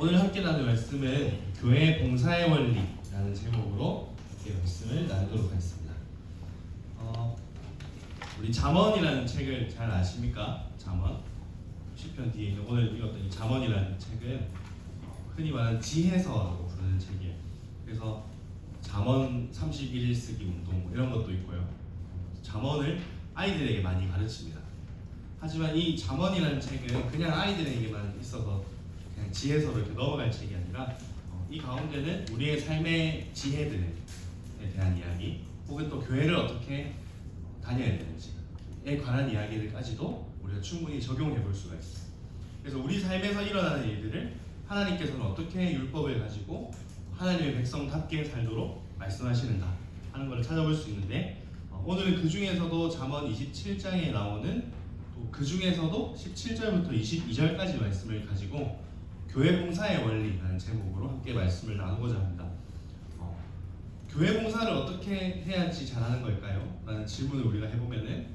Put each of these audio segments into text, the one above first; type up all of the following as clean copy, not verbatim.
오늘 함께 나눌 말씀은 교회 봉사의 원리라는 제목으로 함께 말씀을 나누도록 하겠습니다. 우리 잠언이라는 책을 잘 아십니까? 잠언. 시편 뒤에 있는 오늘 읽었던 이 잠언이라는 책은 흔히 말하는 지혜서라고 부르는 책이에요. 그래서 잠언 31일 쓰기 운동 뭐 이런 것도 있고요. 잠언을 아이들에게 많이 가르칩니다. 하지만 이 잠언이라는 책은 그냥 아이들에게만 있어서 그냥 지혜서로 이렇게 넘어갈 책이 아니라 이 가운데는 우리의 삶의 지혜들에 대한 이야기 혹은 또 교회를 어떻게 다녀야 되는지에 관한 이야기들까지도 우리가 충분히 적용해 볼 수가 있어요. 그래서 우리 삶에서 일어나는 일들을 하나님께서는 어떻게 율법을 가지고 하나님의 백성답게 살도록 말씀하시는가 하는 것을 찾아볼 수 있는데 오늘은 그 중에서도 잠언 27장에 나오는 또 그 중에서도 17절부터 22절까지 말씀을 가지고 교회 봉사의 원리라는 제목으로 함께 말씀을 나누고자 합니다. 교회 봉사를 어떻게 해야지 잘하는 걸까요? 라는 질문을 우리가 해보면은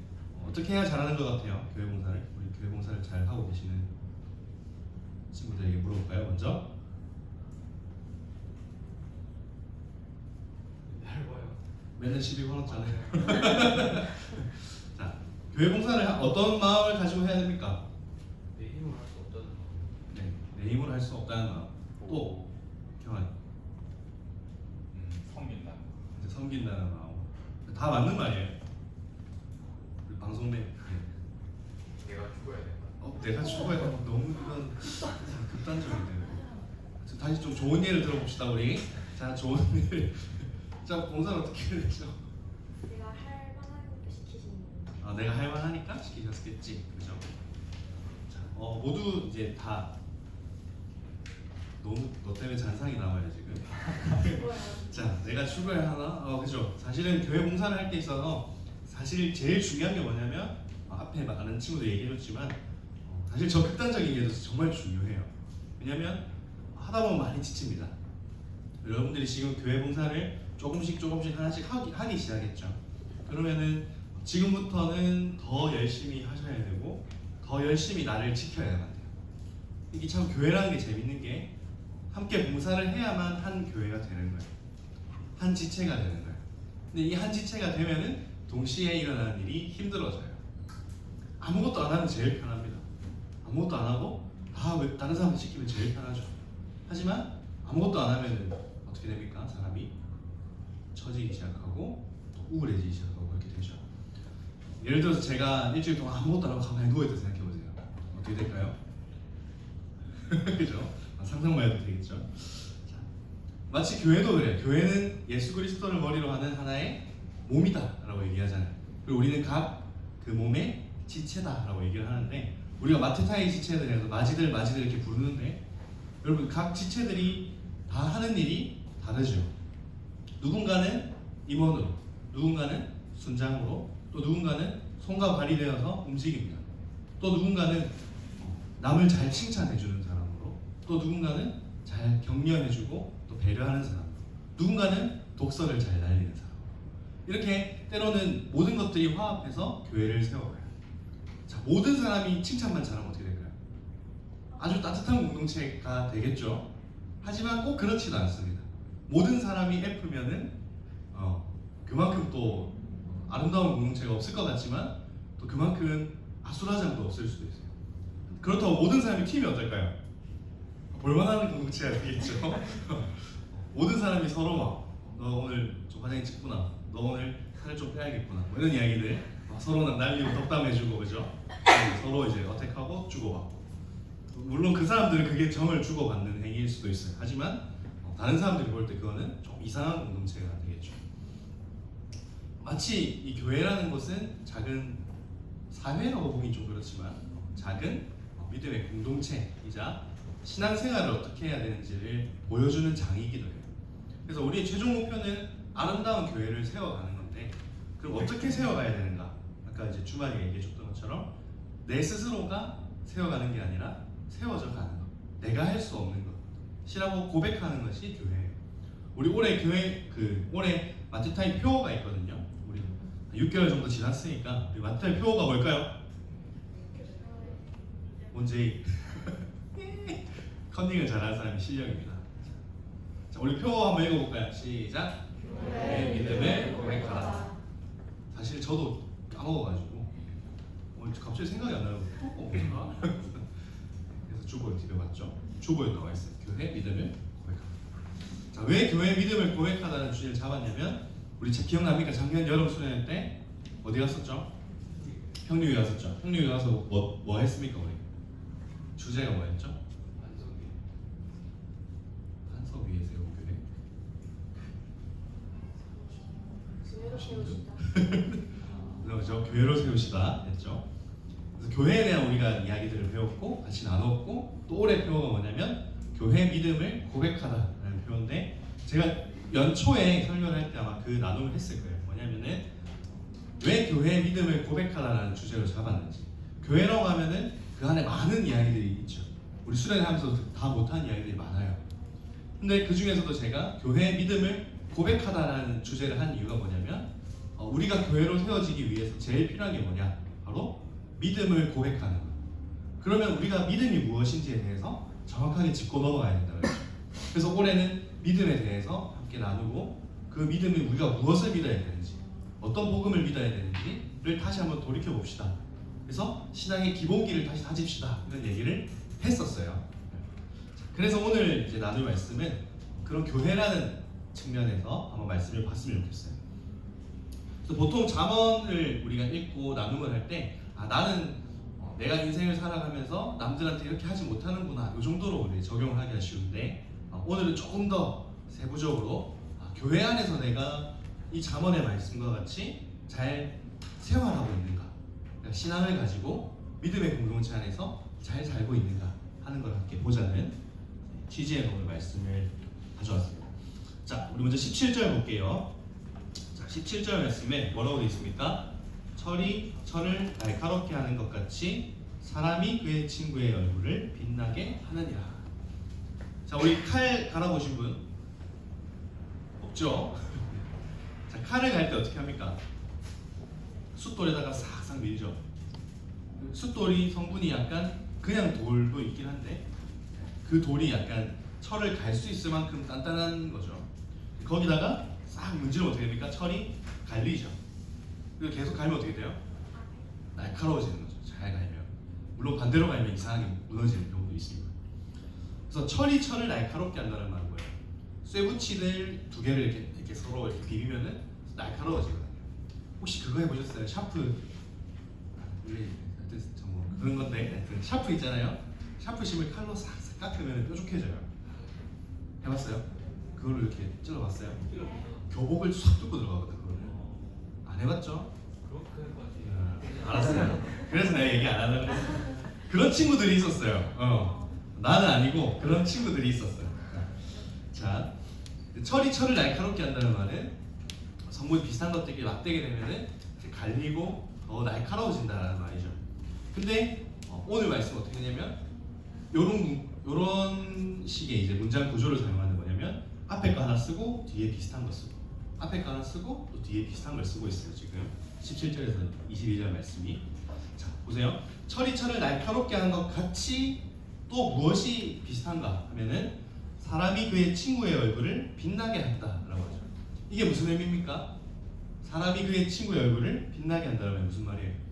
어떻게 해야 잘하는 것 같아요? 교회 봉사를 우리 교회 봉사를 잘 하고 계시는 친구들에게 물어볼까요? 먼저 맨날 시비 걸었잖아요. 자, 교회 봉사를 어떤 마음을 가지고 해야 됩니까? 내 힘으로 할 수 없다는 마음. 네, 내 힘으로 할 수 없다는 마음. 또 경환. 섬긴다는 거. 섬긴다는 마음. 다 맞는 말이에요. 우리 방송대. 내가 죽어야 된다. 내가 죽어야 돼. 너무 이건 극단적인데. 다시 좀 좋은 예를 들어봅시다 우리. 자, 좋은 예. 자, 봉사는 어떻게 해야 되죠? 내가 할 만하니까 시키시는 거. 내가 할 만하니까 시키셨겠지, 그죠? 자, 모두 이제 다 너무 너 때문에 잔상이 나와요 지금. 자, 내가 죽어야 하나? 그죠? 사실은 교회 봉사를 할 때 있어서 사실 제일 중요한 게 뭐냐면 앞에 많은 친구들이 얘기해줬지만 사실 저 극단적인 예도 정말 중요해요. 왜냐면 하다 보면 많이 지칩니다. 여러분들이 지금 교회 봉사를 조금씩 하나씩 하기 시작했죠. 그러면은 지금부터는 더 열심히 하셔야 되고 더 열심히 나를 지켜야만 돼요. 이게 참 교회라는 게 재밌는 게 함께 봉사를 해야만 한 교회가 되는 거예요. 한 지체가 되는 거예요. 근데 이 한 지체가 되면은 동시에 일어나는 일이 힘들어져요. 아무것도 안 하면 제일 편합니다. 아무것도 안 하고 왜 다른 사람 시키면 제일 편하죠. 하지만 아무것도 안 하면은 어떻게 됩니까? 사람이 처지기 시작하고 또 우울해지기 시작하고 그렇게 되죠. 예를 들어서 제가 일주일 동안 아무것도 안 하고 가만히 누워있다 생각해보세요. 어떻게 될까요? 그죠? 상상만 해도 되겠죠. 자, 마치 교회도 그래요. 교회는 예수 그리스도를 머리로 하는 하나의 몸이다 라고 얘기하잖아요. 그리고 우리는 각 그 몸의 지체다 라고 얘기를 하는데 우리가 마테타이 지체들에서 마지들 이렇게 부르는데 여러분 각 지체들이 다 하는 일이 다르죠. 누군가는 임원으로, 누군가는 순장으로, 또 누군가는 손과 발이 되어서 움직입니다. 또 누군가는 남을 잘 칭찬해주는 사람으로, 또 누군가는 잘 격려해주고 또 배려하는 사람으로, 누군가는 독서를 잘 날리는 사람으로. 이렇게 때로는 모든 것들이 화합해서 교회를 세워가요. 자, 모든 사람이 칭찬만 잘하면 어떻게 될까요? 아주 따뜻한 공동체가 되겠죠. 하지만 꼭 그렇지도 않습니다. 모든 사람이 F면은 그만큼 또 아름다운 공동체가 없을 것 같지만 또 그만큼 아수라장도 없을 수도 있어요. 그렇다고 모든 사람이 팀이 어떨까요? 볼만한 공동체가 되겠죠. 모든 사람이 서로 너 오늘 좀 화장이 짙구나, 너 오늘 살을 좀 빼야겠구나, 뭐 이런 이야기들 서로 날리고 덕담해주고, 그죠? 서로 이제 어택하고 주고받고. 물론 그 사람들은 그게 정을 주고받는 행위일 수도 있어요. 하지만 다른 사람들이 볼 때 그거는 좀 이상한 공동체가 되겠죠. 마치 이 교회라는 곳은 작은 사회라고 보기 좀 그렇지만 작은 믿음의 공동체이자 신앙생활을 어떻게 해야 되는지를 보여주는 장이기도 해요. 그래서 우리의 최종 목표는 아름다운 교회를 세워가는 건데 그럼 어떻게 세워가야 되는가? 아까 이제 주말에 얘기해줬던 것처럼 내 스스로가 세워가는 게 아니라 세워져 가는 것, 내가 할 수 없는 것이라고 고백하는 것이 교회예요. 우리 올해 교회 올해 마테타임 표어가 있거든요. 우리 6개월 정도 지났으니까 우리 마테타임 표어가 뭘까요? 뭔지 컨닝을 잘하는 사람이 실력입니다. 자, 우리 표 한번 읽어볼까요? 시작. 교회의 믿음을 고백하라. 사실 저도 까먹어가지고 갑자기 생각이 안 나요. 뭔가? 그래서 주보에 드려봤죠. 주보에 나와 있어요. 교회 믿음을 고백하라. 자, 왜 교회 믿음을 고백하라는 주제를 잡았냐면 우리 기억납니까? 작년 여름 수련 때 어디 갔었죠? 평류회 갔었죠. 평류회 가서 뭐 했습니까 우리? 주제가 뭐였죠? 한석 위에 세운 교회. 교회로 세우시다. 그렇죠. 교회로 세우시다 했죠. 그래서 교회에 대한 우리가 이야기들을 배웠고 같이 나눴고 또 올해 표어가 뭐냐면 교회 믿음을 고백하다라는 표어인데 제가 연초에 설명할 때 아마 그 나눔을 했을 거예요. 뭐냐면은 왜 교회 믿음을 고백하다라는 주제로 잡았는지. 교회라고 하면은 그 안에 많은 이야기들이 있죠. 우리 수련하면서 다 못한 이야기들이 많아요. 근데 그 중에서도 제가 교회 믿음을 고백하다라는 주제를 한 이유가 뭐냐면 우리가 교회로 세워지기 위해서 제일 필요한 게 뭐냐? 바로 믿음을 고백하는 거. 그러면 우리가 믿음이 무엇인지에 대해서 정확하게 짚고 넘어가야 된다는 거죠. 그래서 올해는 믿음에 대해서 함께 나누고 그 믿음이 우리가 무엇을 믿어야 되는지 어떤 복음을 믿어야 되는지를 다시 한번 돌이켜 봅시다. 그래서 신앙의 기본기를 다시 다집시다 이런 얘기를 했었어요. 그래서 오늘 이제 나눌 말씀은 그런 교회라는 측면에서 한번 말씀을 봤으면 좋겠어요. 그래서 보통 잠언을 우리가 읽고 나눔을 할 때 나는 내가 인생을 살아가면서 남들한테 이렇게 하지 못하는구나 이 정도로 우리 적용을 하기가 쉬운데 오늘은 조금 더 세부적으로 교회 안에서 내가 이 잠언의 말씀과 같이 잘 생활하고 있는가, 그러니까 신앙을 가지고 믿음의 공동체 안에서 잘 살고 있는가 하는 걸 함께 보자는 취지의 오늘 말씀을 가져왔습니다. 자, 우리 먼저 17절 볼게요. 자, 17절 말씀에 뭐라고 되어 있습니까? 철이 철을 날카롭게 하는 것 같이 사람이 그의 친구의 얼굴을 빛나게 하느니라. 자, 우리 칼 갈아보신 분 없죠? 자, 칼을 갈 때 어떻게 합니까? 숫돌에다가 싹싹 밀죠. 숫돌이 성분이 약간 그냥 돌도 있긴 한데 그 돌이 약간 철을 갈 수 있을 만큼 단단한 거죠. 거기다가 싹 문지르면 어떻게 됩니까? 철이 갈리죠. 그리고 계속 갈면 어떻게 돼요? 날카로워지는 거죠. 잘 갈면. 물론 반대로 갈면 이상하게 무너지는 경우도 있습니다. 그래서 철이 철을 날카롭게 한다는 말은 뭐예요? 쇠붙이를 두 개를 이렇게 서로 이렇게 비비면은 날카로워지거든요. 혹시 그거 해보셨어요? 샤프 그런 건데 샤프 있잖아요. 샤프 심을 칼로 싹싹 깎으면 뾰족해져요. 해봤어요? 그걸로 이렇게 찔러봤어요? 교복을 싹 뚫고 들어가거든. 그거는 안 해봤죠? 그렇게까지. 알았어요. 그래서 내가 얘기 안 하려고 했어요. 그런 친구들이 있었어요. 나는 아니고 그런 친구들이 있었어요. 자, 철이 철을 날카롭게 한다는 말은 성분이 비슷한 것들이 맞대게 되면은 갈리고 더 날카로워진다는 말이죠. 근데 오늘 말씀 어떻게 되냐면 요런 식의 이제 문장 구조를 사용하는 거냐면 앞에 거 하나 쓰고 뒤에 비슷한 거 쓰고 앞에 거 하나 쓰고 또 뒤에 비슷한 걸 쓰고 있어요. 지금 17절에서 22절 말씀이. 자, 보세요. 철이 철을 날카롭게 하는 것 같이 또 무엇이 비슷한가 하면은 사람이 그의 친구의 얼굴을 빛나게 한다라고 하죠. 이게 무슨 의미입니까? 사람이 그의 친구의 얼굴을 빛나게 한다는 말 무슨 말이에요?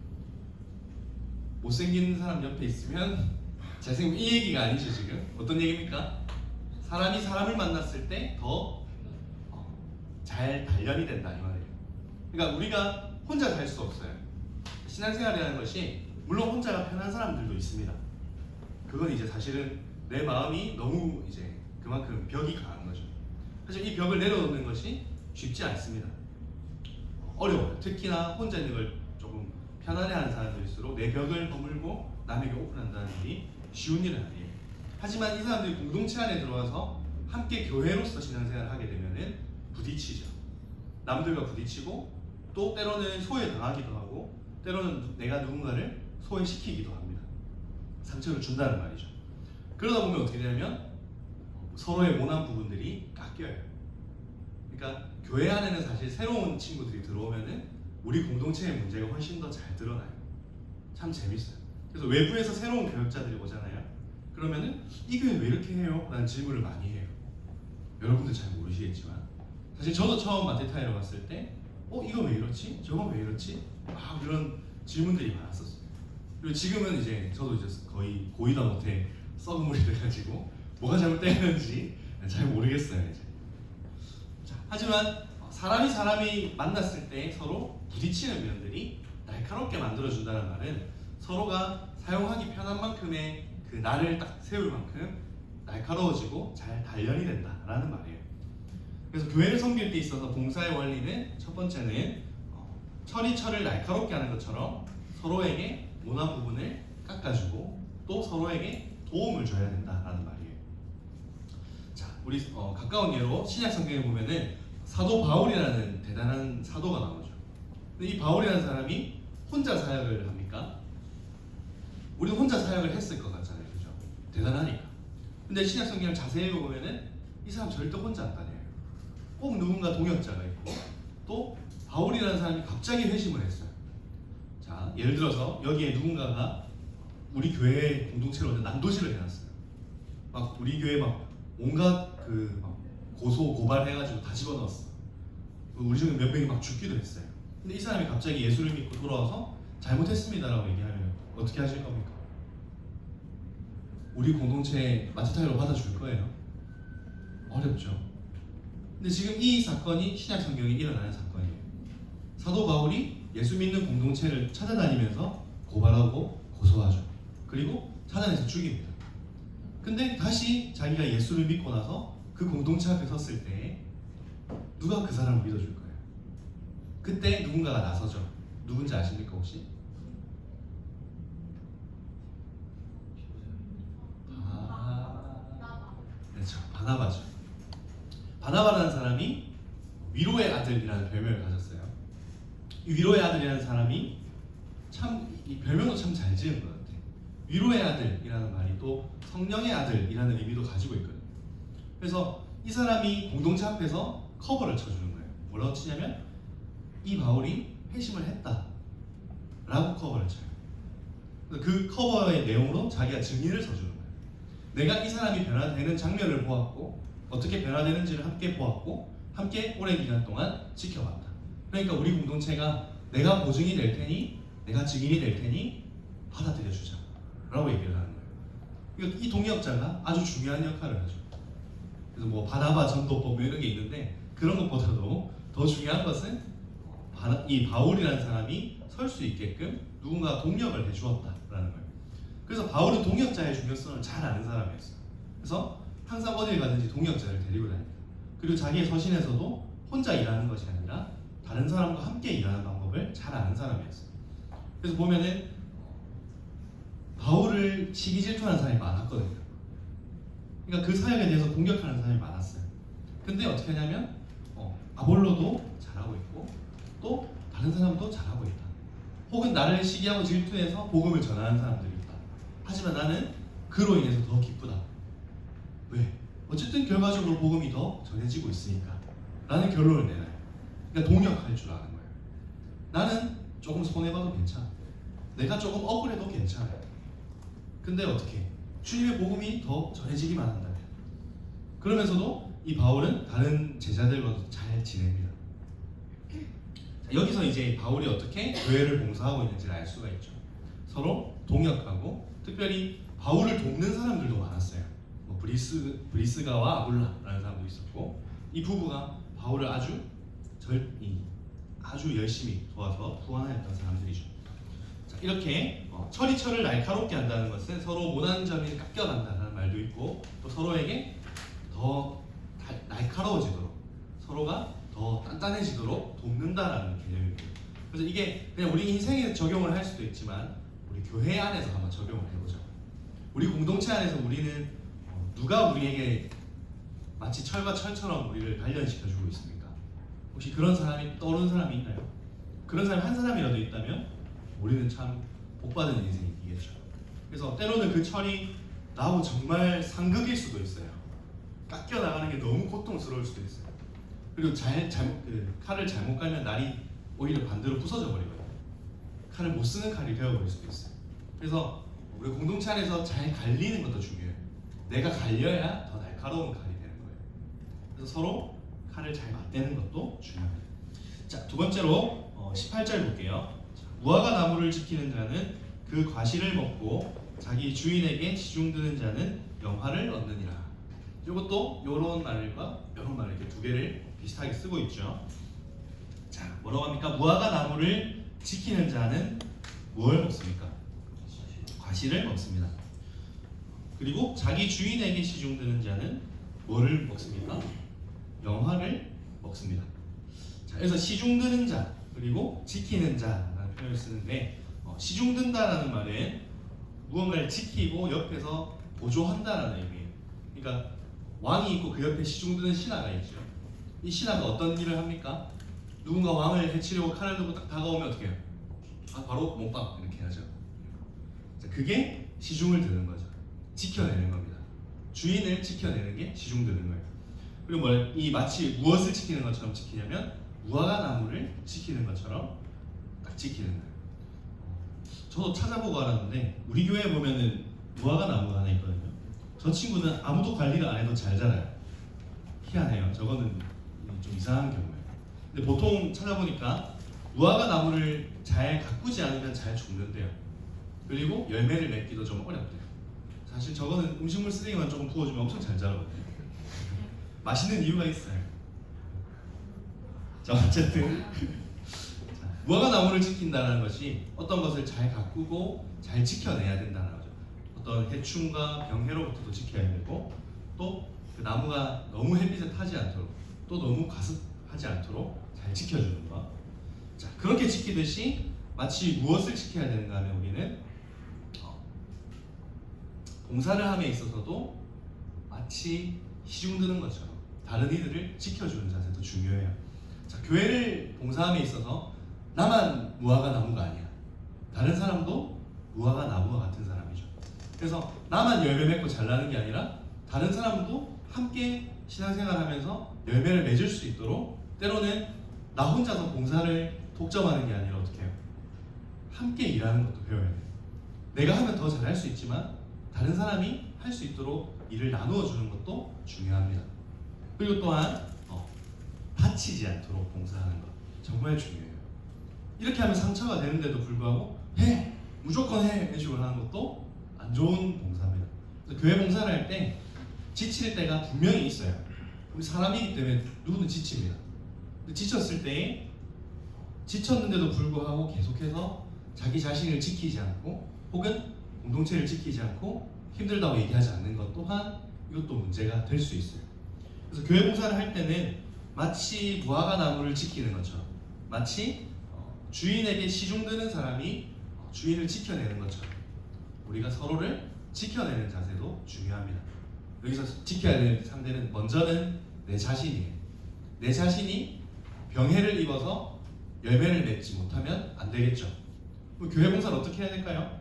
못생긴 사람 옆에 있으면 잘생긴 이 얘기가 아니죠. 지금 어떤 얘기입니까? 사람이 사람을 만났을 때 더 잘 단련이 된다 이 말이에요. 그러니까 우리가 혼자 살 수 없어요. 신앙생활이라는 것이 물론 혼자가 편한 사람들도 있습니다. 그건 이제 사실은 내 마음이 너무 이제 그만큼 벽이 강한 거죠. 사실 이 벽을 내려놓는 것이 쉽지 않습니다. 어려워요. 특히나 혼자 있는 걸 조금 편안해하는 사람들일수록 내 벽을 허물고 남에게 오픈한다는 일이 쉬운 일은 아니에요. 하지만 이 사람들이 공동체 안에 들어와서 함께 교회로서 신앙생활을 하게 되면은 부딪히죠. 남들과 부딪히고 또 때로는 소외당하기도 하고 때로는 내가 누군가를 소외시키기도 합니다. 상처를 준다는 말이죠. 그러다 보면 어떻게 되냐면 서로의 모난 부분들이 깎여요. 그러니까 교회 안에는 사실 새로운 친구들이 들어오면은 우리 공동체의 문제가 훨씬 더 잘 드러나요. 참 재밌어요. 그래서 외부에서 새로운 교역자들이 오잖아요. 그럼 그러면은 이 교회 왜 이렇게 해요? 라는 질문을 많이 해요. 여러분들 잘 모르시겠지만 사실 저도 처음 마테타이로 갔을 때 이거 왜 이렇지? 저건 왜 이렇지? 이런 질문들이 많았었어요. 그리고 지금은 이제 저도 이제 거의 고이다 못해 썩은 물이 돼가지고 뭐가 잘못되는지 잘 모르겠어요 이제. 자, 하지만 사람이 만났을 때 서로 부딪히는 면들이 날카롭게 만들어준다는 말은 서로가 사용하기 편한 만큼의 그 날을 딱 세울 만큼 날카로워지고 잘 단련이 된다라는 말이에요. 그래서 교회를 섬길 때 있어서 봉사의 원리는 첫 번째는 철이 철을 날카롭게 하는 것처럼 서로에게 모난 부분을 깎아주고 또 서로에게 도움을 줘야 된다라는 말이에요. 자, 우리 가까운 예로 신약 성경에 보면은 사도 바울이라는 대단한 사도가 나오죠. 근데 이 바울이라는 사람이 혼자 사역을 합니까? 우리도 혼자 사역을 했을 것 같잖아요, 그죠? 대단하니까. 근데 신약 성경을 자세히 읽어보면은 이 사람 절대 혼자 안 다녀요. 꼭 누군가 동역자가 있고 또 바울이라는 사람이 갑자기 회심을 했어요. 자, 예를 들어서 여기에 누군가가 우리 교회 공동체로 난도질을 해놨어요. 막 우리 교회 막 온갖 막 고소 고발 해가지고 다 집어넣었어. 우리 중에 몇 명이 막 죽기도 했어요. 근데 이 사람이 갑자기 예수를 믿고 돌아와서 잘못했습니다라고 얘기하면 어떻게 하실 겁니까? 우리 공동체에 마테타이로 받아줄 거예요? 어렵죠. 근데 지금 이 사건이 신약 성경에 일어나는 사건이에요. 사도 바울이 예수 믿는 공동체를 찾아다니면서 고발하고 고소하죠. 그리고 찾아내서 죽입니다. 근데 다시 자기가 예수를 믿고 나서 그 공동체 앞에 섰을 때 누가 그 사람을 믿어줄 거예요? 그때 누군가가 나서죠. 누군지 아십니까 혹시? 그렇죠. 바나바죠. 바나바라는 사람이 위로의 아들이라는 별명을 가졌어요. 이 위로의 아들이라는 사람이 참 이 별명도 참 잘 지은 것 같아요. 위로의 아들이라는 말이 또 성령의 아들이라는 의미도 가지고 있거든요. 그래서 이 사람이 공동체 앞에서 커버를 쳐주는 거예요. 뭐라고 치냐면 이 바울이 회심을 했다 라고 커버를 쳐요. 그 커버의 내용으로 자기가 증인을 서주는 거예요. 내가 이 사람이 변화되는 장면을 보았고 어떻게 변화되는지를 함께 보았고 함께 오랜 기간 동안 지켜봤다. 그러니까 우리 공동체가 내가 보증이 될 테니 내가 증인이 될 테니 받아들여주자 라고 얘기를 하는 거예요. 그러니까 이 동역자가 아주 중요한 역할을 하죠. 그래서 뭐 바나바 전도법 이런 게 있는데 그런 것보다도 더 중요한 것은 이 바울이라는 사람이 설 수 있게끔 누군가 동역을 해주었다라는 거예요. 그래서 바울은 동역자의 중요성을 잘 아는 사람이었어요. 그래서 항상 어딜 가든지 동역자를 데리고 다닙니다. 그리고 자기의 서신에서도 혼자 일하는 것이 아니라 다른 사람과 함께 일하는 방법을 잘 아는 사람이었어요. 그래서 보면은 바울을 시기 질투하는 사람이 많았거든요. 그러니까 그 사역에 대해서 공격하는 사람이 많았어요. 근데 어떻게 하냐면 아볼로도 잘하고 있고 또 다른 사람도 잘하고 있다. 혹은 나를 시기하고 질투해서 복음을 전하는 사람들이 있다. 하지만 나는 그로 인해서 더 기쁘다. 왜? 어쨌든 결과적으로 복음이 더 전해지고 있으니까 라는 결론을 내놔요. 그러니까 동역할 줄 아는 거예요. 나는 조금 손해봐도 괜찮아. 내가 조금 억울해도 괜찮아요. 근데 어떻게? 주님의 복음이 더 전해지기만 한다면. 그러면서도 이 바울은 다른 제자들과도 잘 지냅니다. 자, 여기서 이제 바울이 어떻게 교회를 봉사하고 있는지를 알 수가 있죠. 서로 동역하고 특별히 바울을 돕는 사람들도 많았어요. 뭐 브리스가와 아굴라라는 사람도 있었고 이 부부가 바울을 아주 열심히 도와서 구원하였던 사람들이죠. 자, 이렇게 철이 철을 날카롭게 한다는 것은 서로 모난 점이 깎여간다는 말도 있고 또 서로에게 더 날카로워지도록 서로가 더 단단해지도록 돕는다라는 개념입니다. 그래서 이게 그냥 우리 인생에 적용을 할 수도 있지만 우리 교회 안에서 한번 적용을 해보죠. 우리 공동체 안에서 우리는 누가 우리에게 마치 철과 철처럼 우리를 단련시켜주고 있습니까? 혹시 그런 사람이 떠오르는 사람이 있나요? 그런 사람이 한 사람이라도 있다면 우리는 참 복받은 인생이겠죠. 그래서 때로는 그 철이 나하고 정말 상극일 수도 있어요. 깎여 나가는 게 너무 고통스러울 수도 있어요. 그리고 칼을 잘못 갈면 날이 오히려 반대로 부서져 버리거든요. 칼을 못 쓰는 칼이 되어버릴 수도 있어요. 그래서 우리 공동체 안에서 잘 갈리는 것도 중요해요. 내가 갈려야 더 날카로운 칼이 되는 거예요. 그래서 서로 칼을 잘 맞대는 것도 중요합니다. 자, 두 번째로 18절 볼게요. 자, 무화과 나무를 지키는 자는 그 과실을 먹고 자기 주인에게 시중드는 자는 영화를 얻느니라. 이것도 요런 말과 요런 말 이렇게 두 개를 비슷하게 쓰고 있죠. 자, 뭐라고 합니까? 무화과 나무를 지키는 자는 무엇을 먹습니까? 과실을 먹습니다. 그리고 자기 주인에게 시중드는 자는 뭐를 먹습니까? 영화를 먹습니다. 자, 그래서 시중드는 자 그리고 지키는 자라는 표현을 쓰는데 시중든다라는 말은 무언가를 지키고 옆에서 보조한다라는 의미예요. 그러니까 왕이 있고 그 옆에 시중드는 신하가 있죠. 이 신하가 어떤 일을 합니까? 누군가 왕을 해치려고 칼을 들고 딱 다가오면 어떻게 해요? 바로 몸빵 이렇게 하죠. 자, 그게 시중을 드는 거죠. 지켜내는 겁니다. 주인을 지켜내는 게 시중드는 거예요. 그리고 이 마치 무엇을 지키는 것처럼 지키냐면 무화과 나무를 지키는 것처럼 딱 지키는 거예요. 저도 찾아보고 알았는데 우리 교회에 보면은 무화과 나무가 하나 있거든요. 저 친구는 아무도 관리를 안 해도 잘 자라요. 희한해요. 저거는 좀 이상한 경우예요. 근데 보통 찾아보니까 무화과 나무를 잘 가꾸지 않으면 잘 죽는데요. 그리고 열매를 맺기도 좀 어렵대요. 사실 저거는 음식물 쓰레기만 조금 부어주면 엄청 잘 자라거든요. 맛있는 이유가 있어요. 자, 어쨌든 무화과 나무를 지킨다는 것이 어떤 것을 잘 가꾸고 잘 지켜내야 된다는 거죠. 어떤 해충과 병해로부터도 지켜야 되고 또 그 나무가 너무 햇빛에 타지 않도록 또 너무 과습하지 않도록 잘 지켜주는 것. 자, 그렇게 지키듯이 마치 무엇을 지켜야 되는가 하면 우리는 봉사를 함에 있어서도 마치 시중드는 것처럼 다른 이들을 지켜주는 자세도 중요해요. 자, 교회를 봉사함에 있어서 나만 무화과 나무가 아니야. 다른 사람도 무화과 나무와 같은 사람이죠. 그래서 나만 열매 맺고 잘나는 게 아니라 다른 사람도 함께 신앙생활하면서 열매를 맺을 수 있도록 때로는 나 혼자서 봉사를 독점하는 게 아니라 어떻게 해요? 함께 일하는 것도 배워야 돼요. 내가 하면 더 잘할 수 있지만 다른 사람이 할 수 있도록 일을 나누어 주는 것도 중요합니다. 그리고 또한 다치지 않도록 봉사하는 것 정말 중요해요. 이렇게 하면 상처가 되는데도 불구하고 해! 무조건 해! 이런 식으로 하는 것도 안 좋은 봉사입니다. 그래서 교회 봉사를 할 때 지칠 때가 분명히 있어요. 우리 사람이기 때문에 누구는 지칩니다. 근데 지쳤을 때 지쳤는데도 불구하고 계속해서 자기 자신을 지키지 않고 혹은 공동체를 지키지 않고 힘들다고 얘기하지 않는 것 또한 이것도 문제가 될 수 있어요. 그래서 교회 봉사를 할 때는 마치 무화과 나무를 지키는 것처럼 마치 주인에게 시중드는 사람이 주인을 지켜내는 것처럼 우리가 서로를 지켜내는 자세도 중요합니다. 여기서 지켜야 될 상대는 먼저는 내 자신이에요. 내 자신이 병해를 입어서 열매를 맺지 못하면 안 되겠죠. 그럼 교회 봉사를 어떻게 해야 될까요?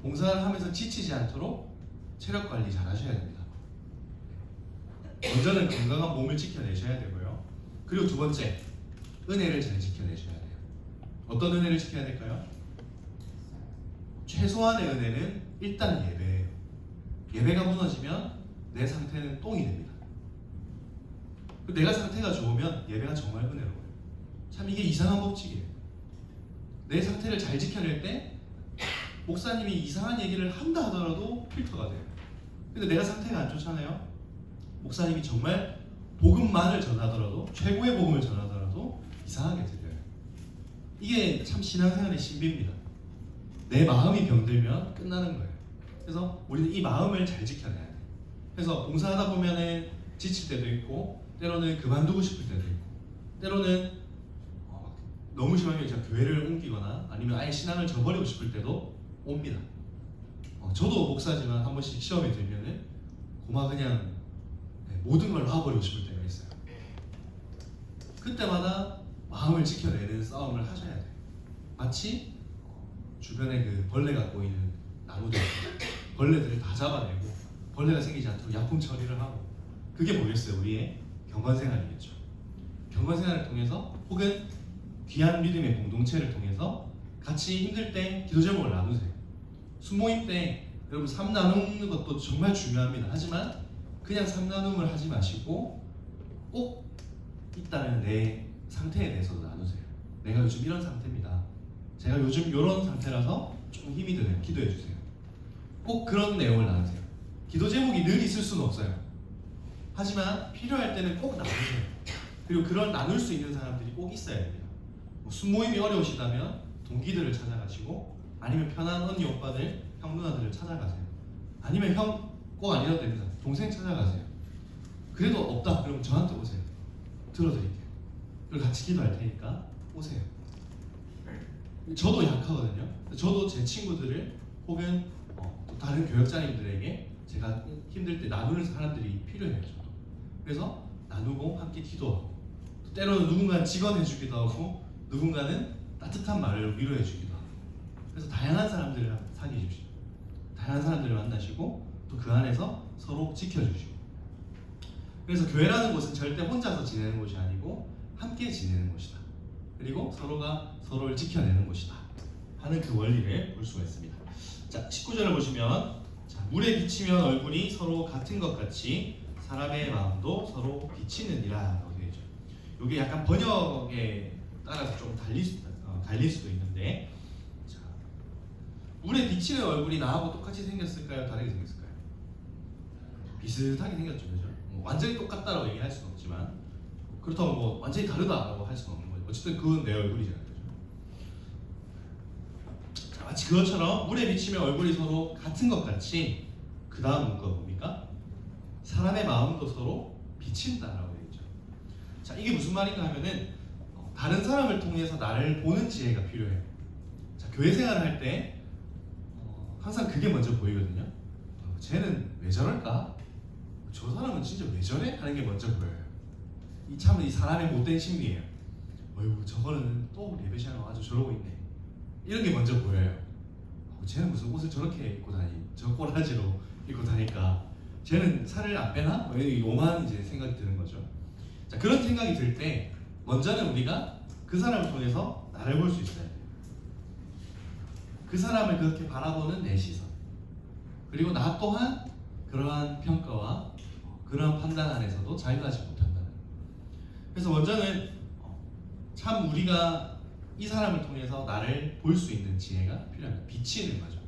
봉사를 하면서 지치지 않도록 체력 관리 잘 하셔야 됩니다. 먼저는 건강한 몸을 지켜내셔야 되고요. 그리고 두 번째, 은혜를 잘 지켜내셔야 돼요. 어떤 은혜를 지켜야 될까요? 최소한의 은혜는 일단 예배예요. 예배가 무너지면 내 상태는 똥이 됩니다. 내가 상태가 좋으면 예배가 정말 은혜로워요. 참 이게 이상한 법칙이에요. 내 상태를 잘 지켜낼 때 목사님이 이상한 얘기를 한다 하더라도 필터가 돼요. 근데 내가 상태가 안 좋잖아요. 목사님이 정말 복음만을 전하더라도 최고의 복음을 전하더라도 이상하게 들려요. 이게 참 신앙생활의 신비입니다. 내 마음이 병들면 끝나는 거예요. 그래서 우리는 이 마음을 잘 지켜내야 돼요. 그래서 봉사하다 보면은 지칠 때도 있고 때로는 그만두고 싶을 때도 있고 때로는 너무 심하게 제가 교회를 옮기거나 아니면 아예 신앙을 저버리고 싶을 때도 옵니다. 저도 목사지만 한 번씩 시험에 들면은 고마 그냥 모든 걸 놔버리고 싶을 때가 있어요. 그때마다 마음을 지켜내는 싸움을 하셔야 돼요. 마치 주변에 그 벌레가 꼬이는 나무들 벌레들을 다 잡아내고 벌레가 생기지 않도록 약품 처리를 하고 그게 뭐겠어요? 우리의 경건생활이겠죠. 경건생활을 통해서 혹은 귀한 믿음의 공동체를 통해서 같이 힘들 때 기도 제목을 나누세요. 순모임 때 여러분 삶 나누는 것도 정말 중요합니다. 하지만 그냥 삶 나눔을 하지 마시고 꼭 있다면 내 상태에 대해서도 나누세요. 내가 요즘 이런 상태입니다. 제가 요즘 이런 상태라서 좀 힘이 드네요. 기도해 주세요. 꼭 그런 내용을 나누세요. 기도 제목이 늘 있을 수는 없어요. 하지만 필요할 때는 꼭 나누세요. 그리고 그런 나눌 수 있는 사람들이 꼭 있어야 돼요. 뭐 순모임이 어려우시다면 동기들을 찾아가시고 아니면 편한 언니 오빠들, 형 누나들을 찾아가세요. 아니면 형 꼭 아니어도 됩니다. 동생 찾아가세요. 그래도 없다 그러면 저한테 오세요. 들어드릴게요. 그리고 같이 기도할 테니까 오세요. 저도 약하거든요. 저도 제 친구들을 혹은 또 다른 교역자님들에게 제가 힘들 때 나누는 사람들이 필요해요. 저도. 그래서 나누고 함께 기도하고 또 때로는 누군가는 직언해주기도 하고 누군가는 따뜻한 말을 위로해주기도 하고 그래서 다양한 사람들을 사귀십시오. 다양한 사람들을 만나시고 또 그 안에서 서로 지켜주시고 그래서 교회라는 곳은 절대 혼자서 지내는 곳이 아니고 함께 지내는 곳이다. 그리고 서로가 서로를 지켜내는 곳이다 하는 그 원리를 볼 수가 있습니다. 자, 19절을 보시면 자, 물에 비치면 얼굴이 서로 같은 것 같이 사람의 마음도 서로 비치느니라 라고 되어 있죠. 이게 약간 번역에 따라서 좀 갈릴 수도 있는데 자, 물에 비치는 얼굴이 나하고 똑같이 생겼을까요? 다르게 생겼을까요? 비슷하게 생겼죠. 그죠? 완전히 똑같다라고 얘기할 수는 없지만 그렇다고 뭐 완전히 다르다라고 할 수는 없는 거죠. 어쨌든 그건 내 얼굴이잖아요. 그죠? 자, 마치 그것처럼 물에 비치면 얼굴이 서로 같은 것 같이 그 다음 문구가 뭡니까? 사람의 마음도 서로 비친다라고 되어 있죠. 자, 이게 무슨 말인가 하면은 다른 사람을 통해서 나를 보는 지혜가 필요해요. 자, 교회 생활을 할 때 항상 그게 먼저 보이거든요. 쟤는 왜 저럴까? 저 사람은 진짜 왜 저래? 하는 게 먼저 보여요. 이 사람의 못된 심리예요. 어휴, 저거는 또 예배시하고 아주 저러고 있네. 이런 게 먼저 보여요. 쟤는 무슨 옷을 저렇게 입고 저 꼬라지로 입고 다니까 쟤는 살을 안 빼나? 오만 이제 생각이 드는 거죠. 자, 그런 생각이 들 때 먼저는 우리가 그 사람을 통해서 나를 볼 수 있어야 돼요. 그 사람을 그렇게 바라보는 내 시선. 그리고 나 또한 그러한 평가와 그러한 판단 안에서도 자유하지 못한다는. 그래서 먼저는 참 우리가 이 사람을 통해서 나를 볼 수 있는 지혜가 필요합니다. 비치는 거죠.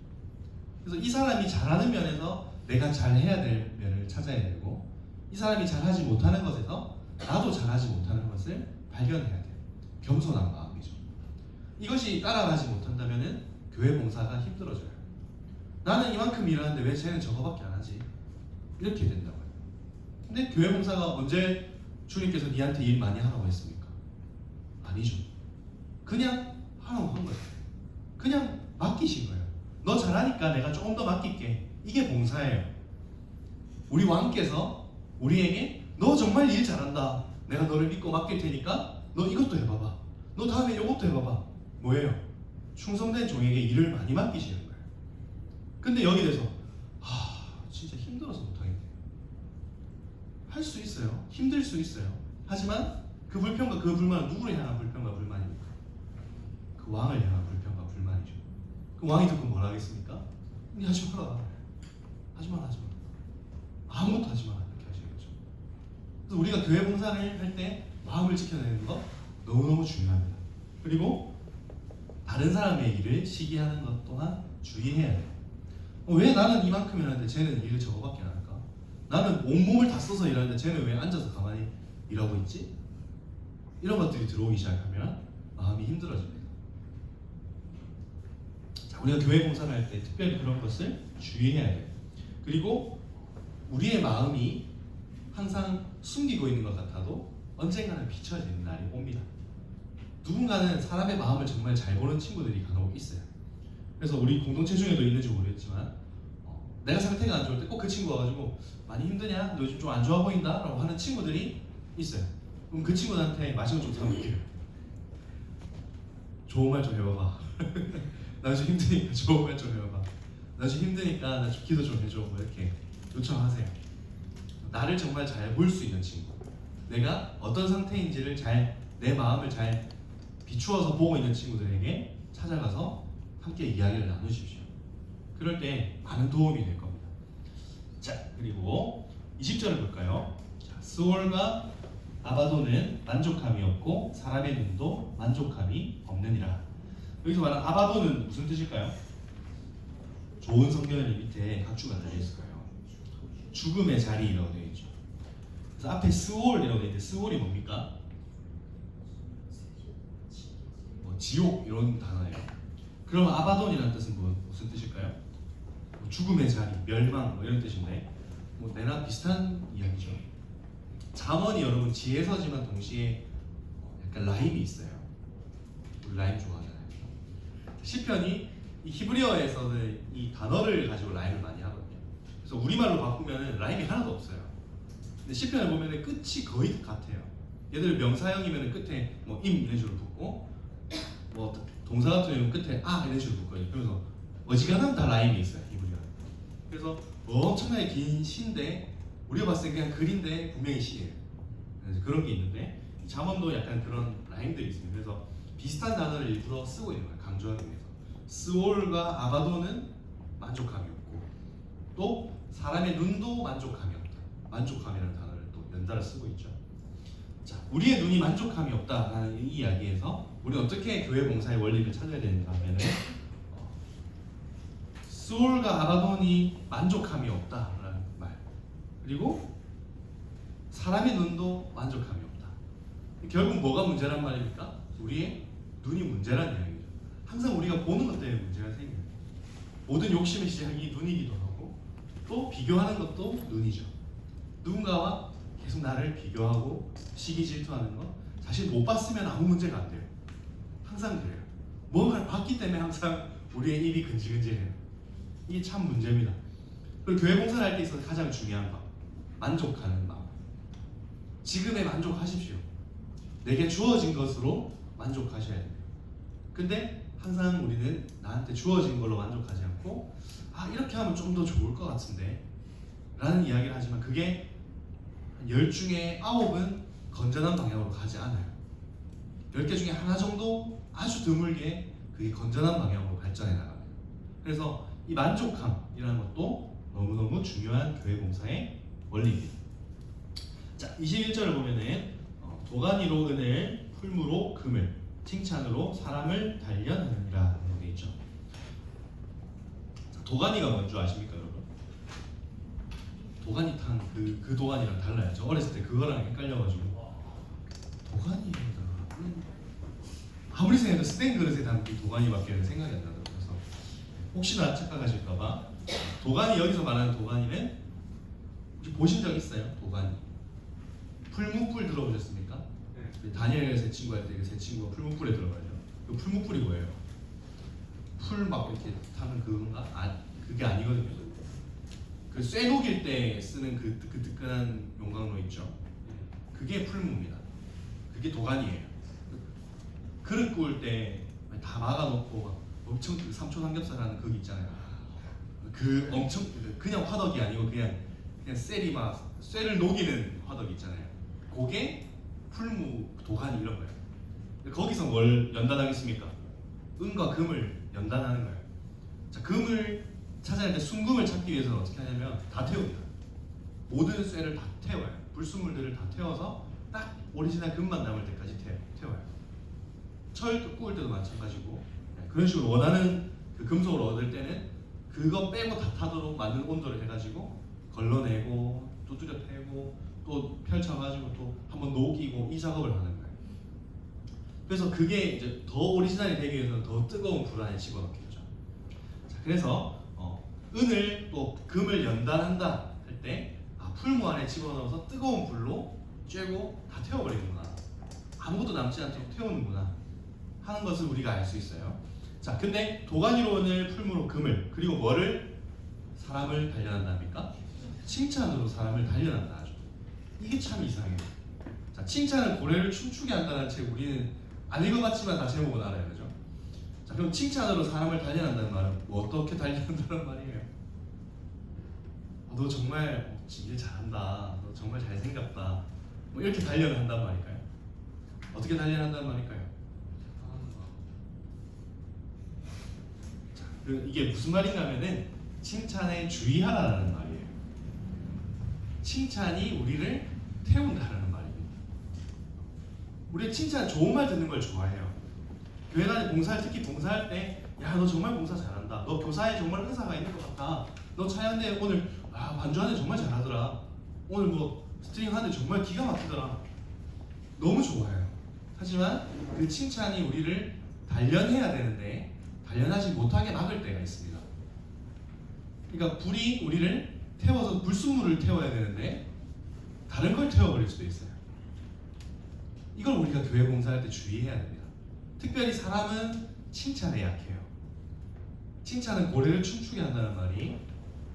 그래서 이 사람이 잘하는 면에서 내가 잘해야 될 면을 찾아야 되고 이 사람이 잘하지 못하는 것에서 나도 잘하지 못하는 것을 발견해야 돼요. 겸손한 마음이죠. 이것이 따라가지 못한다면 교회 봉사가 힘들어져요. 나는 이만큼 일하는데 왜 쟤는 저거밖에 안 하지? 이렇게 된다고요. 근데 교회 봉사가 언제 주님께서 니한테 일 많이 하라고 했습니까? 아니죠. 그냥 하라고 한 거예요. 그냥 맡기신 거예요. 너 잘하니까 내가 조금 더 맡길게. 이게 봉사예요. 우리 왕께서 우리에게 너 정말 일 잘한다. 내가 너를 믿고 맡길 테니까 너 이것도 해봐봐. 너 다음에 이것도 해봐봐. 뭐예요? 충성된 종에게 일을 많이 맡기시는 거예요. 근데 여기 대해서 진짜 힘들어서 못하겠네. 할 수 있어요. 힘들 수 있어요. 하지만 그 불평과 그 불만은 누구를 향한 불평과 불만입니까? 그 왕을 향한 불평과 불만이죠. 그 왕이 듣고 뭘 하겠습니까? 니 하지 마라. 하지 마라. 아무것도 하지 마라. 이렇게 하시겠죠. 그래서 우리가 교회 봉사를 할 때 마음을 지켜내는 거 너무너무 중요합니다. 그리고 다른 사람의 일을 시기하는 것 또한 주의해야 돼요. 왜 나는 이만큼 일하는데 쟤는 일을 저거밖에 안 할까? 나는 온몸을 다 써서 일하는데 쟤는 왜 앉아서 가만히 일하고 있지? 이런 것들이 들어오기 시작하면 마음이 힘들어집니다. 자, 우리가 교회 봉사를 할 때 특별히 그런 것을 주의해야 돼요. 그리고 우리의 마음이 항상 숨기고 있는 것 같아도 언젠가는 비춰지는 날이 옵니다. 누군가는 사람의 마음을 정말 잘 보는 친구들이 간혹 있어요. 그래서 우리 공동체 중에도 있는지 모르겠지만 내가 상태가 안 좋을 때 꼭 그 친구가 와가지고 많이 힘드냐? 너 요즘 좀 안 좋아 보인다? 라고 하는 친구들이 있어요. 그럼 그 친구한테 마시고 좀 사먹게요. 좋은 말 좀 해봐봐. 나 요즘 힘드니까 좋은 말 좀 해봐봐. 나 요즘 힘드니까 나 좀 기도 좀 해줘. 뭐 이렇게 요청하세요. 나를 정말 잘 볼 수 있는 친구. 내가 어떤 상태인지를 내 마음을 잘 비추어서 보고 있는 친구들에게 찾아가서 함께 이야기를 나누십시오. 그럴 때 많은 도움이 될 겁니다. 자, 그리고 20절을 볼까요? 자, 스올과 아바도는 만족함이 없고 사람의 눈도 만족함이 없느니라. 여기서 말하는 아바도는 무슨 뜻일까요? 좋은 성경의 밑에 각주가 달려있을 거예요. 죽음의 자리라고 되어 있죠. 그래서 앞에 스올이라고 되어 있는데 스올이 뭡니까? 지옥 이런 단어예요. 그럼 아바돈이라는 뜻은 무슨 뜻일까요? 죽음의 자리, 멸망 이런 뜻인데 내나 비슷한 이야기죠. 잠언이 여러분 지혜서지만 동시에 약간 라임이 있어요. 우리 라임 좋아하잖아요. 시편이 이 히브리어에서는 이 단어를 가지고 라임을 많이 하거든요. 그래서 우리말로 바꾸면 라임이 하나도 없어요. 근데 시편을 보면 끝이 거의 같아요. 얘들 명사형이면 끝에 임 이런 식으로 붙고 동사 같은 경우는 끝에 이런 식으로 붙거든요. 그래서 어지간하면 다 라임이 있어요, 히브리어. 그래서 엄청나게 긴 시인데 우리가 봤을 때 그냥 글인데 분명히 시예요. 그래서 그런 게 있는데 잠언도 약간 그런 라임들이 있습니다. 그래서 비슷한 단어를 일부러 쓰고 있는 거예요, 강조하기 위해서. 스올과 아바도는 만족함이 없고 또 사람의 눈도 만족함이 없다. 만족함이라는 단어를 또 연달아 쓰고 있죠. 자, 우리의 눈이 만족함이 없다라는 이 이야기에서 우리 어떻게 교회 봉사의 원리를 찾아야 되는가 하면은 스올과 아바돈이 만족함이 없다라는 말, 그리고 사람의 눈도 만족함이 없다. 결국 뭐가 문제란 말입니까? 우리의 눈이 문제란 이야기죠. 항상 우리가 보는 것 때문에 문제가 생겨요. 모든 욕심의 시작이 눈이기도 하고 또 비교하는 것도 눈이죠. 누군가와 계속 나를 비교하고 시기 질투하는 거 사실 못 봤으면 아무 문제가 안 돼요. 항상 그래요. 뭔가를 봤기 때문에 항상 우리의 입이 근질근질해요. 이게 참 문제입니다. 그리고 교회 봉사를 할 때 있어서 가장 중요한 거, 만족하는 마음. 지금에 만족하십시오. 내게 주어진 것으로 만족하셔야 돼요. 근데 항상 우리는 나한테 주어진 걸로 만족하지 않고 이렇게 하면 좀 더 좋을 것 같은데 라는 이야기를 하지만 그게 10 중에 9은 건전한 방향으로 가지 않아요. 10개 중에 하나 정도 아주 드물게 그게 건전한 방향으로 발전해 나가요. 그래서 이 만족함이라는 것도 너무너무 중요한 교회 봉사의 원리입니다. 자, 21절을 보면은 도가니로 은을, 풀무로 금을, 칭찬으로 사람을 단련하느니라 라고 되어 있죠. 자, 도가니가 뭔지 아십니까, 여러분? 도가니탕 그 도가니랑 달라요. 저 어렸을 때 그거랑 헷갈려가지고 도가니입니다. 아무리 생각해도 스텐 그릇에 담긴 도가니밖에 생각이 안 나더라고요. 그래서 혹시나 착각하실까봐 도가니, 여기서 말하는 도가니는 혹시 보신 적 있어요? 도가니 풀무불 들어보셨습니까? 네. 다니엘 세 친구 할 때 세 친구가 풀무불에 들어가죠. 그 풀무불이 뭐예요? 풀 막 이렇게 타는 그건가? 그게 아니거든요. 그 쇠 녹일 때 쓰는 그 뜨끈한 용광로 있죠. 그게 풀무입니다. 그게 도가니예요. 그릇 구울 때 다 막아놓고 엄청 그 삼초 삼겹살하는 그거 있잖아요. 그 엄청 그냥 화덕이 아니고 그냥 쇠리 막 쇠를 녹이는 화덕 있잖아요. 그게 풀무, 도가니 이런 거예요. 거기서 뭘 연단하겠습니까? 은과 금을 연단하는 거예요. 자, 금을 찾아야 될 순금을 찾기 위해서는 어떻게 하냐면 다 태웁니다. 모든 쇠를 다 태워요. 불순물들을 다 태워서 딱 오리지널 금만 남을 때까지 태워요. 철 구울 때도 마찬가지고 그런 식으로 원하는 그 금속을 얻을 때는 그거 빼고 다 타도록 맞는 온도를 해가지고 걸러내고 또 두드려 패고 또 펼쳐가지고 또 한번 녹이고 이 작업을 하는 거예요. 그래서 그게 이제 더 오리지널이 되기 위해서는 더 뜨거운 불 안에 집어넣겠죠. 자, 그래서 은을 또 금을 연단한다 할 때 풀무 안에 집어넣어서 뜨거운 불로 쬐고 다 태워버리는구나, 아무것도 남지 않도록 태우는구나 하는 것을 우리가 알 수 있어요. 자, 근데 도가니로 은을, 풀무로 금을, 그리고 뭐를? 사람을 단련한답니까? 칭찬으로 사람을 단련한다 하죠. 이게 참 이상해요. 자, 칭찬은 고래를 춤추게 한다는 책 우리는 안 읽어봤지만 다 제목은 알아요, 그죠? 자, 그럼 칭찬으로 사람을 단련한다는 말은 뭐 어떻게 단련한다는 말이에요? 너 정말 일 잘한다, 너 정말 잘생겼다, 뭐 이렇게 단련을 한단 말일까요? 어떻게 단련한다는 말일까요? 이게 무슨 말인가 하면은 칭찬에 주의하라는 말이에요. 칭찬이 우리를 태운다라는 말입니다. 우리가 칭찬, 좋은 말 듣는 걸 좋아해요. 교회 다니 봉사할, 특히 봉사할 때, 야, 너 정말 봉사 잘한다. 너 교사에 정말 은사가 있는 것 같아. 너 차연대 오늘 반주하는데 정말 잘하더라. 오늘 뭐 스트링 하는데 정말 기가 막히더라. 너무 좋아요. 하지만 그 칭찬이 우리를 단련해야 되는데 단련하지 못하게 막을 때가 있습니다. 그러니까 불이 우리를 태워서 불순물을 태워야 되는데 다른 걸 태워버릴 수도 있어요. 이걸 우리가 교회 봉사할 때 주의해야 됩니다. 특별히 사람은 칭찬에 약해요. 칭찬은 고래를 춤추게 한다는 말이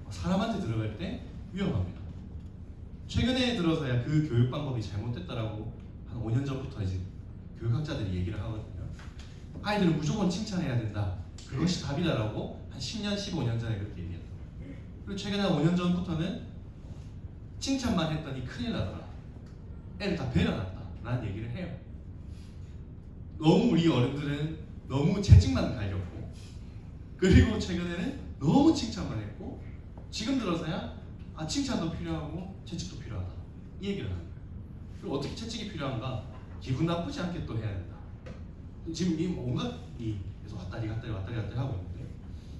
사람한테 들어갈 때 위험합니다. 최근에 들어서야 그 교육 방법이 잘못됐다라고 한 5년 전부터 이제 교육학자들이 얘기를 하거든요. 아이들은 무조건 칭찬해야 된다. 그것이 답이다라고 한 10년, 15년 전에 그렇게 얘기했던 거예요. 그리고 최근에 한 5년 전부터는 칭찬만 했더니 큰일 나더라. 애를 다 배려놨다. 라는 얘기를 해요. 너무 우리 어른들은 너무 채찍만 갈겼고, 그리고 최근에는 너무 칭찬만 했고, 지금 들어서야 칭찬도 필요하고 채찍도 필요하다. 이 얘기를 하는 거예요. 그리고 어떻게 채찍이 필요한가? 기분 나쁘지 않게 또 해야 된다. 지금 이 온갖 계속 왔다리 갔다리 하고 있는데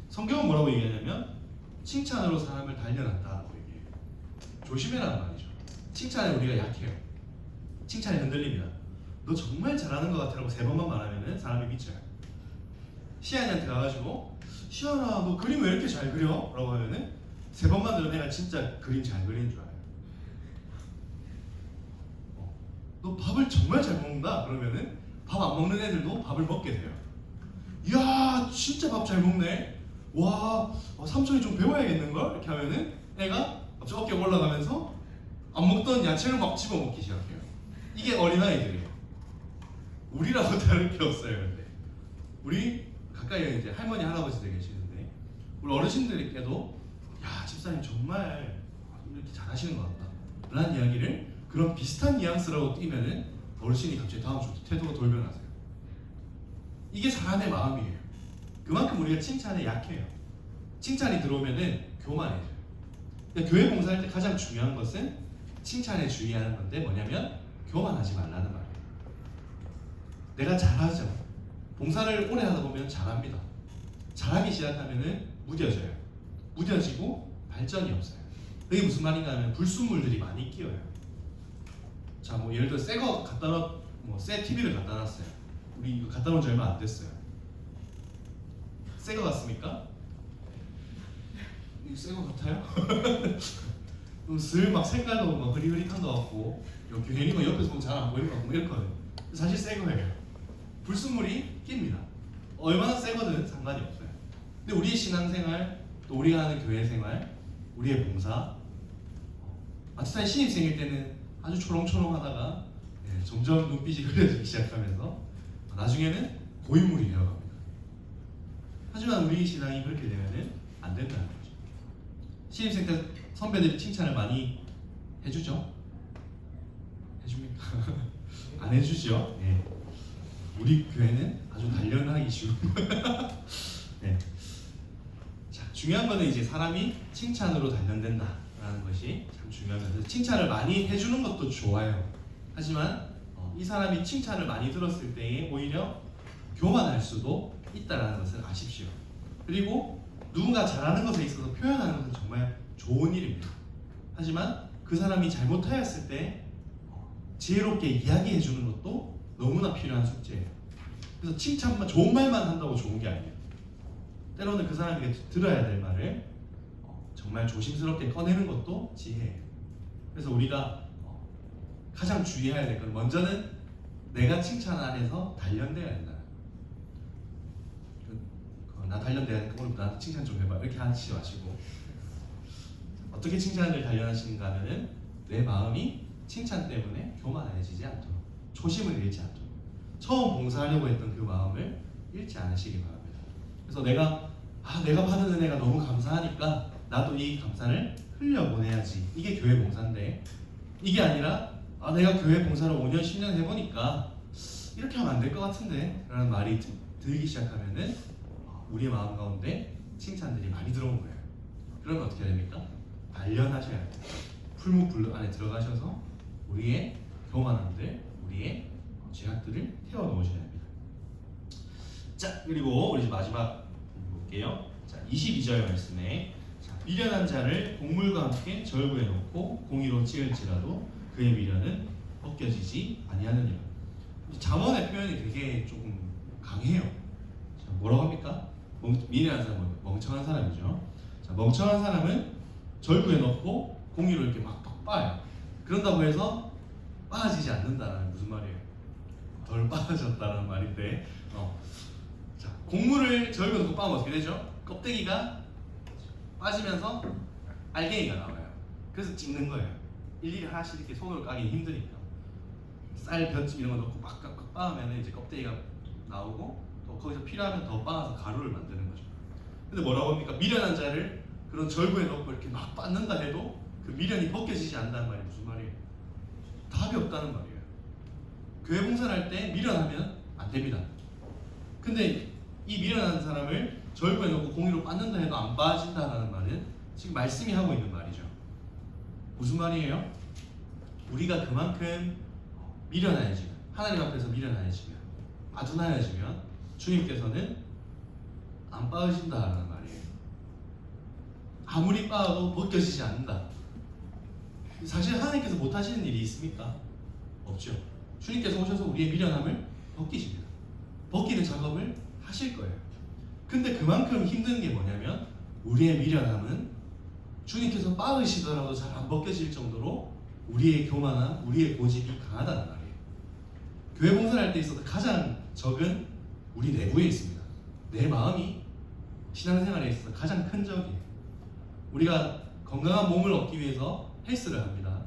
성경은 뭐라고 얘기하냐면 칭찬으로 사람을 단련한다라고 얘기해요. 조심해라는 말이죠. 칭찬에 우리가 약해요. 칭찬이 흔들립니다. 너 정말 잘하는 것 같아라고 3번만 말하면은 사람이 미쳐요. 시안이한테 가가지고 시안아 너 그림 왜 이렇게 잘 그려? 라고 하면은 3번만 들으면 내가 진짜 그림 잘 그리는 줄 알아요. 너 밥을 정말 잘 먹는다? 그러면은 밥 안 먹는 애들도 밥을 먹게 돼요. 이야 진짜 밥 잘 먹네. 와 삼촌이 좀 배워야겠는걸? 이렇게 하면은 애가 갑자기 어깨가 올라가면서 안 먹던 야채를 막 집어먹기 시작해요. 이게 어린아이들이에요. 우리라고 다를 게 없어요. 근데 우리 가까이에 이제 할머니 할아버지들 계시는데 우리 어르신들께도 야 집사님 정말 이렇게 잘하시는 것 같다 라는 이야기를 그런 비슷한 뉘앙스라고 띄면은 어르신이 갑자기 다음 주부터 태도가 돌변하세요. 이게 사람의 마음이에요. 그만큼 우리가 칭찬에 약해요. 칭찬이 들어오면은 교만해져요. 근데 교회 봉사할 때 가장 중요한 것은 칭찬에 주의하는 건데 뭐냐면 교만하지 말라는 말이에요. 내가 잘하죠. 봉사를 오래 하다 보면 잘합니다. 잘하기 시작하면은 무뎌져요. 무뎌지고 발전이 없어요. 그게 무슨 말인가 하면 불순물들이 많이 끼어요. 자, 뭐 예를 들어 새 거 갖다 새 TV를 갖다 놨어요. 우리 이거 갖다 놓은 지 얼마 안 됐어요. 새 거 같습니까? 이거 새 거 같아요? 슬 막 색깔도 막 흐릿흐릿한 거 같고 괜히 뭐 옆에서 보면 잘 안 보일 것 같고 이렇거든요. 사실 새 거예요. 불순물이 낍니다. 얼마나 새 거든 상관이 없어요. 근데 우리의 신앙생활, 또 우리가 하는 교회 생활, 우리의 봉사, 마치타의 신입생일 때는 아주 초롱초롱하다가 점점 눈빛이 흐려지기 시작하면서 나중에는 고인물이 되어갑니다. 하지만 우리 신앙이 그렇게 되면은 안 된다는 거죠. 신입생 때 선배들이 칭찬을 많이 해주죠? 해줍니까? 안 해주죠? 네. 우리 교회는 아주 단련하기 쉬운 네. 자, 중요한 거는 이제 사람이 칭찬으로 단련된다라는 것이 참 중요합니다. 칭찬을 많이 해주는 것도 좋아요. 하지만 이 사람이 칭찬을 많이 들었을 때에 오히려 교만할 수도 있다는 것을 아십시오. 그리고 누군가 잘하는 것에 있어서 표현하는 것은 정말 좋은 일입니다. 하지만 그 사람이 잘못하였을 때 지혜롭게 이야기해 주는 것도 너무나 필요한 숙제예요. 그래서 칭찬만 좋은 말만 한다고 좋은 게 아니에요. 때로는 그 사람에게 들어야 될 말을 정말 조심스럽게 꺼내는 것도 지혜예요. 그래서 우리가 가장 주의해야 될 건 먼저는 내가 칭찬 안에서 단련돼야 된다. 나 단련돼야 되니까 오늘 나한테 칭찬 좀 해봐 이렇게 하시지 마시고 어떻게 칭찬을 단련하시는가 하면은 내 마음이 칭찬 때문에 교만해지지 않도록 초심을 잃지 않도록 처음 봉사하려고 했던 그 마음을 잃지 않으시기 바랍니다. 그래서 내가 받은 은혜가 너무 감사하니까 나도 이 감사를 흘려보내야지. 이게 교회 봉사인데 이게 아니라 내가 교회 봉사를 5년 10년 해보니까 이렇게 하면 안 될 것 같은데 라는 말이 들기 시작하면은 우리의 마음 가운데 칭찬들이 많이 들어온 거예요. 그러면 어떻게 해야 됩니까? 단련하셔야 돼요. 풀무불 안에 들어가셔서 우리의 교만함들, 우리의 죄악들을 태워 놓으셔야 합니다. 자, 그리고 우리 이제 마지막 볼게요. 자, 22절 말씀에 자, 미련한 자를 곡물과 함께 절구에 놓고 공의로 찌을지라도 그의 미련은 벗겨지지 아니하느니라. 잠언의 표현이 되게 조금 강해요. 자, 뭐라고 합니까? 미련한 사람은 멍청한 사람이죠. 자, 멍청한 사람은 절구에 넣고 공의로 이렇게 막 빠요. 그런다고 해서 빠지지 않는다는 무슨 말이에요? 덜 빠졌다는 말인데, 자, 곡물을 절구에 넣고 빠면 어떻게 되죠? 껍데기가 빠지면서 알갱이가 나와요. 그래서 찍는 거예요. 일일이 하나씩 이렇게 손으로 까기 힘드니까 쌀 볏짚 이런 거 넣고 막 빻으면 이제 껍데기가 나오고 또 거기서 필요하면 더 빻아서 가루를 만드는 거죠. 근데 뭐라고 합니까? 미련한 자를 그런 절구에 넣고 이렇게 막 빻는다 해도 그 미련이 벗겨지지 않는다는 말이 무슨 말이에요? 답이 없다는 말이에요. 교회 봉사를 할 때 미련하면 안 됩니다. 근데 이 미련한 사람을 절구에 넣고 공의로 빻는다 해도 안 빠진다는 말은 지금 말씀이 하고 있는 말이죠. 무슨 말이에요? 우리가 그만큼 미련하여지면, 하나님 앞에서 미련하여지면, 아둔하여지면 주님께서는 안 빠으신다라는 말이에요. 아무리 빠도 벗겨지지 않는다. 사실 하나님께서 못하시는 일이 있습니까? 없죠. 주님께서 오셔서 우리의 미련함을 벗기십니다. 벗기는 작업을 하실 거예요. 근데 그만큼 힘든 게 뭐냐면 우리의 미련함은 주님께서 빠으시더라도 잘 안 벗겨질 정도로 우리의 교만함, 우리의 고집이 강하다는 말이에요. 교회 봉사를 할 때 있어서 가장 적은 우리 내부에 있습니다. 내 마음이 신앙생활에 있어서 가장 큰 적이에요. 우리가 건강한 몸을 얻기 위해서 헬스를 합니다.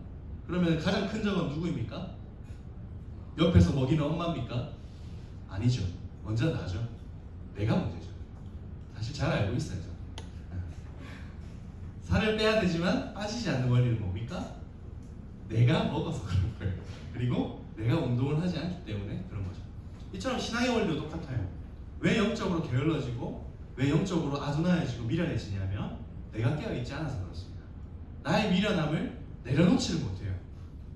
그러면 가장 큰 적은 누구입니까? 옆에서 먹이는 엄마입니까? 아니죠. 먼저 나죠. 내가 문제죠. 사실 잘 알고 있어요. 저는. 살을 빼야 되지만 빠지지 않는 원리는 뭡니까? 내가 먹어서 그런 거예요. 그리고 내가 운동을 하지 않기 때문에 그런 거죠. 이처럼 신앙의 원리도 똑같아요. 왜 영적으로 게을러지고 왜 영적으로 아둔하여지고 미련해지냐면 내가 깨어있지 않아서 그렇습니다. 나의 미련함을 내려놓지를 못해요.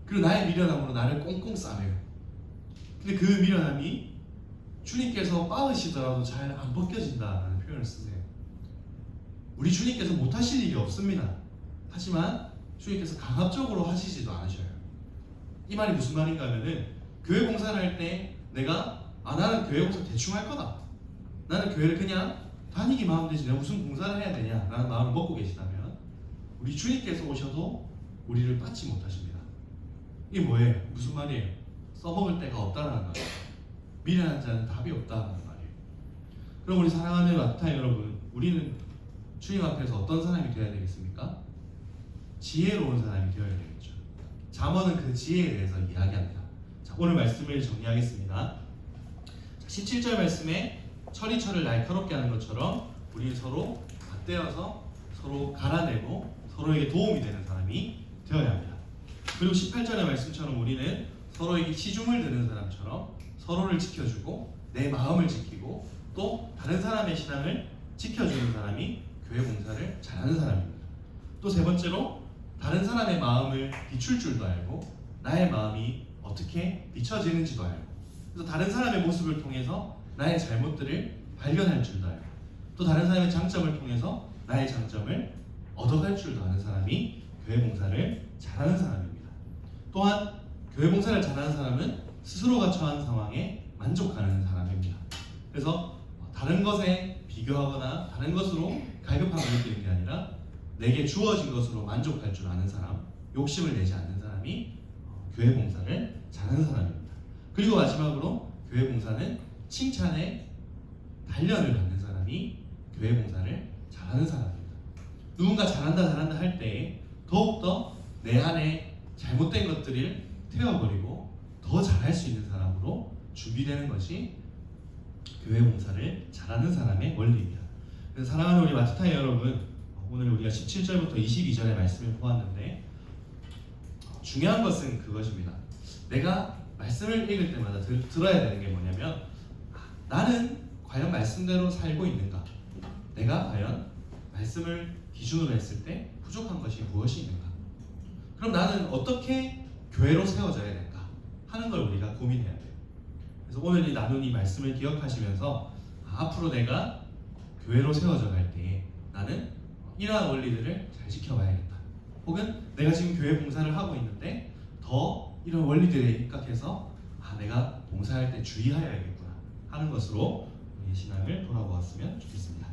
그리고 나의 미련함으로 나를 꽁꽁 싸매요. 근데 그 미련함이 주님께서 빠으시더라도 잘 안 벗겨진다는 표현을 쓰세요. 우리 주님께서 못하실 일이 없습니다. 하지만 주님께서 강압적으로 하시지도 않으셔요. 이 말이 무슨 말인가 하면은 교회 봉사를 할 때 내가 나는 교회 봉사 대충 할 거다. 나는 교회를 그냥 다니기만 하면 되지 내가 무슨 봉사를 해야 되냐 라는 마음을 먹고 계시다면 우리 주님께서 오셔도 우리를 받지 못하십니다. 이게 뭐예요? 무슨 말이에요? 써먹을 데가 없다라는 거예요. 미련한 자는 답이 없다는 말이에요. 그럼 우리 사랑하는 마타이 여러분, 우리는 주님 앞에서 어떤 사람이 되어야 되겠습니까? 지혜로운 사람이 되어야 되겠죠. 잠언은 그 지혜에 대해서 이야기합니다. 자, 오늘 말씀을 정리하겠습니다. 자, 17절 말씀에 철이 철을 날카롭게 하는 것처럼 우리는 서로 맞대어서 서로 갈아내고 서로에게 도움이 되는 사람이 되어야 합니다. 그리고 18절의 말씀처럼 우리는 서로에게 시중을 드는 사람처럼 서로를 지켜주고 내 마음을 지키고 또 다른 사람의 신앙을 지켜주는 사람이 교회 봉사를 잘하는 사람입니다. 또 세 번째로 다른 사람의 마음을 비출 줄도 알고 나의 마음이 어떻게 비춰지는지도 알고 그래서 다른 사람의 모습을 통해서 나의 잘못들을 발견할 줄도 알고 또 다른 사람의 장점을 통해서 나의 장점을 얻어갈 줄도 아는 사람이 교회 봉사를 잘하는 사람입니다. 또한 교회 봉사를 잘하는 사람은 스스로가 처한 상황에 만족하는 사람입니다. 그래서 다른 것에 비교하거나 다른 것으로 갈급함을 느끼는 게 아니라 내게 주어진 것으로 만족할 줄 아는 사람, 욕심을 내지 않는 사람이 교회 봉사를 잘하는 사람입니다. 그리고 마지막으로 교회 봉사는 칭찬에 단련을 받는 사람이 교회 봉사를 잘하는 사람입니다. 누군가 잘한다 할 때 더욱더 내 안에 잘못된 것들을 태워버리고 더 잘할 수 있는 사람으로 준비되는 것이 교회 봉사를 잘하는 사람의 원리입니다. 그래서 사랑하는 우리 마트타이 여러분, 오늘 우리가 17절부터 22절의 말씀을 보았는데 중요한 것은 그것입니다. 내가 말씀을 읽을 때마다 들어야 되는 게 뭐냐면 나는 과연 말씀대로 살고 있는가? 내가 과연 말씀을 기준으로 했을 때 부족한 것이 무엇이 있는가? 그럼 나는 어떻게 교회로 세워져야 될까? 하는 걸 우리가 고민해야 돼요. 그래서 오늘 이 나눈 이 말씀을 기억하시면서 앞으로 내가 교회로 세워져 갈 때 나는 이러한 원리들을 잘 지켜봐야겠다. 혹은 내가 지금 교회 봉사를 하고 있는데 더 이런 원리들에 입각해서 내가 봉사할 때 주의하여야겠구나 하는 것으로 우리의 신앙을 돌아보았으면 좋겠습니다.